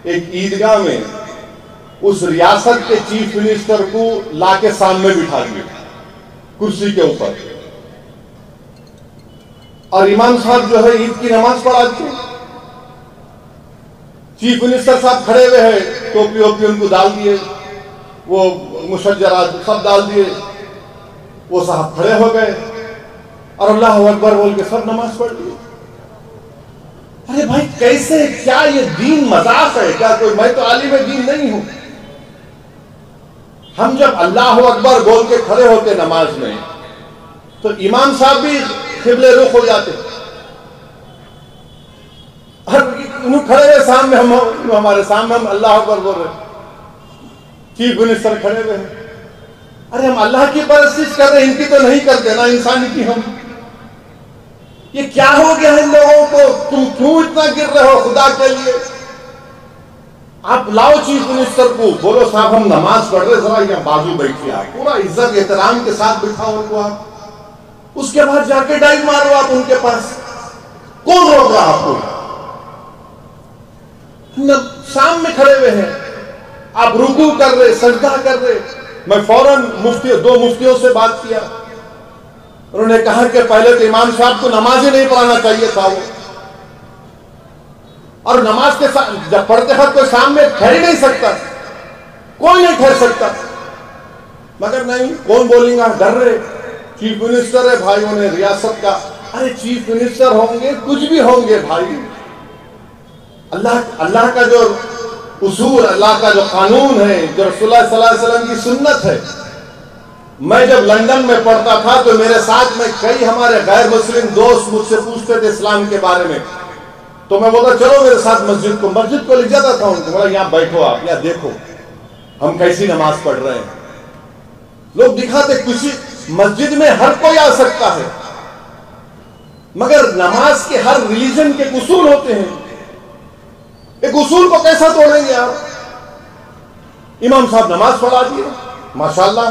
ایک عیدگاہ میں اس ریاست کے چیف منسٹر کو لا کے سامنے بٹھا دیا کرسی کے اوپر، اور امام صاحب جو ہے عید کی نماز پڑھاتے ہیں. چیف منسٹر صاحب کھڑے ہوئے ہیں، ٹوپی ووپی ان کو ڈال دیے، وہ مشجرات سب ڈال دیے، وہ صاحب کھڑے ہو گئے اور اللہ اکبر بول کے سب نماز پڑھ لی. ارے بھائی کیسے، کیا یہ دین مذاق ہے کیا؟ کوئی، میں تو عالم دین نہیں ہوں. ہم جب اللہ اکبر بول کے کھڑے ہوتے نماز میں تو امام صاحب بھی قبلے رخ ہو جاتے، انہوں کھڑے ہوئے سامنے، ہمارے سامنے ہم اللہ اکبر بول رہے، چیف منسٹر کھڑے ہوئے ہیں. ارے ہم اللہ کی پرستش کر رہے ہیں، ان کی تو نہیں کرتے نا انسانی کی. ہم یہ کیا ہو گیا ان لوگوں کو؟ تم کیوں اتنا گر رہے ہو خدا کے لیے؟ آپ لاؤ چیف منسٹر کو، بولو صاحب ہم نماز پڑھ رہے، ذرا یہ بازو بیٹھیے، آپ پورا عزت احترام کے ساتھ بٹھاؤ ان کو. آپ اس کے بعد جا کے ڈائیو مارو آپ ان کے پاس. کون روک رہا آپ کو؟ شام میں کھڑے ہوئے ہیں، آپ رکوع کر رہے، سجدہ کر رہے. میں فوراً دو مفتیوں سے بات کیا، انہوں نے کہا کہ پہلے تو امام صاحب کو نماز ہی نہیں پڑھانا چاہیے تھا وہ، اور نماز کے ساتھ جب پڑھتے ہیں کوئی سامنے ٹھہر نہیں سکتا، کوئی نہیں ٹھہر سکتا. مگر نہیں، کون بولیں گا، ڈر رہے. چیف منسٹر ہے بھائیوں نے ریاست کا. ارے چیف منسٹر ہوں گے، کچھ بھی ہوں گے بھائی، اللہ کا جو اصول، اللہ کا جو قانون ہے، جو رسول اللہ صلی اللہ علیہ وسلم کی سنت ہے. میں جب لندن میں پڑھتا تھا تو میرے ساتھ میں کئی ہمارے غیر مسلم دوست مجھ سے پوچھتے تھے اسلام کے بارے میں، تو میں بولتا چلو میرے ساتھ مسجد کو لے جاتا تھا ان کو، بولا یہاں بیٹھو آپ، یہاں دیکھو ہم کیسی نماز پڑھ رہے ہیں. لوگ دکھاتے کسی مسجد میں ہر کوئی آ سکتا ہے، مگر نماز کے ہر ریلیجن کے اصول ہوتے ہیں. ایک اصول کو کیسا توڑیں گے آپ؟ امام صاحب نماز پڑھا دیے ماشاءاللہ،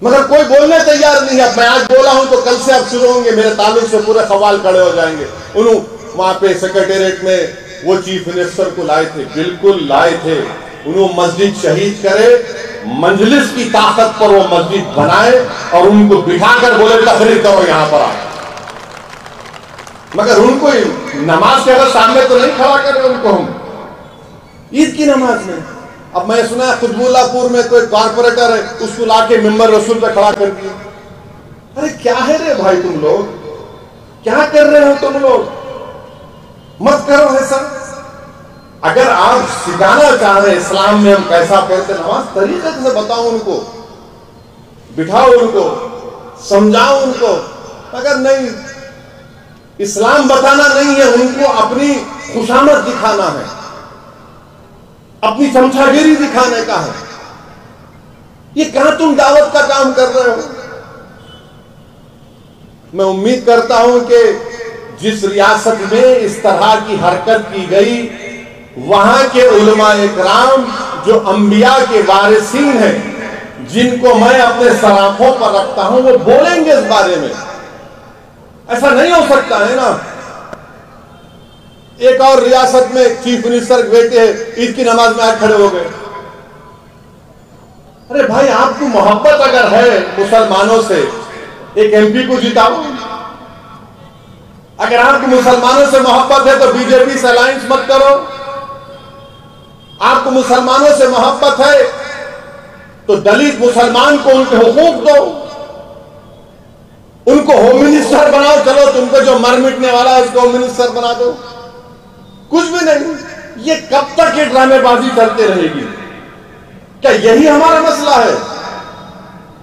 مگر کوئی بولنے تیار نہیں ہے. میں آج بولا ہوں تو کل سے آپ شروع ہوں گے، میرے تعلق سے پورے خوال کھڑے ہو جائیں گے. انہوں وہاں پہ سیکریٹریٹ میں وہ چیف منسٹر کو لائے تھے، بالکل لائے تھے. انہوں مسجد شہید کرے، مجلس کی طاقت پر وہ مسجد بنائے اور ان کو بٹھا کر بولے تقریر کرو یہاں پر آئے. مگر ان کو نماز کے اگر سامنے تو نہیں کھڑا کر رہے ان کو ہم عید کی نماز میں. اب میں سنا ہے قطب اللہ پور میں کوئی کارپوریٹر ہے، اس کو لا کے ممبر رسول پہ کھڑا کر دیا. ارے کیا ہے رے بھائی، تم لوگ کیا کر رہے ہو؟ تم لوگ مت کرو ایسا. اگر آپ سکھانا چاہ رہے اسلام میں ہم کیسا پڑھتے نماز، طریقے سے بتاؤ ان کو، بٹھاؤ ان کو، سمجھاؤ ان کو. اگر نہیں، اسلام بتانا نہیں ہے، ان کو اپنی خوشامد دکھانا ہے، اپنی چمچا گیری دکھانے کا ہے. یہ کہاں تم دعوت کا کام کر رہے ہو؟ میں امید کرتا ہوں کہ جس ریاست میں اس طرح کی حرکت کی گئی، وہاں کے علماء اکرام جو انبیاء کے وارثین ہیں، جن کو میں اپنے سراخوں پر رکھتا ہوں، وہ بولیں گے اس بارے میں. ایسا نہیں ہو سکتا ہے نا. ایک اور ریاست میں چیف منسٹر بیٹے عید کی نماز میں آج کھڑے ہو گئے. ارے بھائی آپ کو محبت اگر ہے مسلمانوں سے، ایک ایم پی کو جتاؤ. اگر آپ کو مسلمانوں سے محبت ہے تو بی جے پی سے الائنس مت کرو. آپ کو مسلمانوں سے محبت ہے تو دلت مسلمان کو ان کے حقوق دو، ان کو ہوم منسٹر بناؤ. چلو تم کو جو مر مٹنے والا ہے اس کو ہوم منسٹر بنا دو. کچھ بھی نہیں. یہ کب تک یہ ڈرامے بازی چلتے رہے گی؟ کیا یہی ہمارا مسئلہ ہے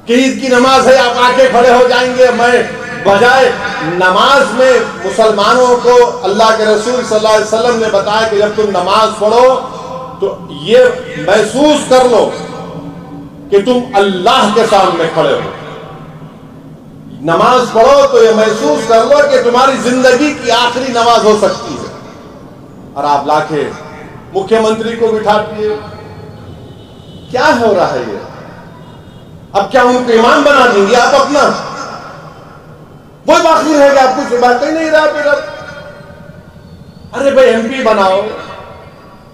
کہ عید کی نماز ہے آپ آ کے کھڑے ہو جائیں گے؟ میں بجائے نماز میں مسلمانوں کو اللہ کے رسول صلی اللہ علیہ وسلم نے بتایا کہ جب تم نماز پڑھو تو یہ محسوس کر لو کہ تم اللہ کے سامنے کھڑے ہو. نماز پڑھو تو یہ محسوس کر لو کہ تمہاری زندگی کی آخری نماز ہو سکتی ہے. اور آپ لا کے مکھیہ منتری کو بٹھا دیے. کیا ہو رہا ہے یہ؟ اب کیا ان کو امام بنا دیں گے آپ اپنا؟ وہی باقی رہے گا، آپ کچھ بات ہی نہیں رہا پھر. اب ارے بھائی ایم پی بناؤ،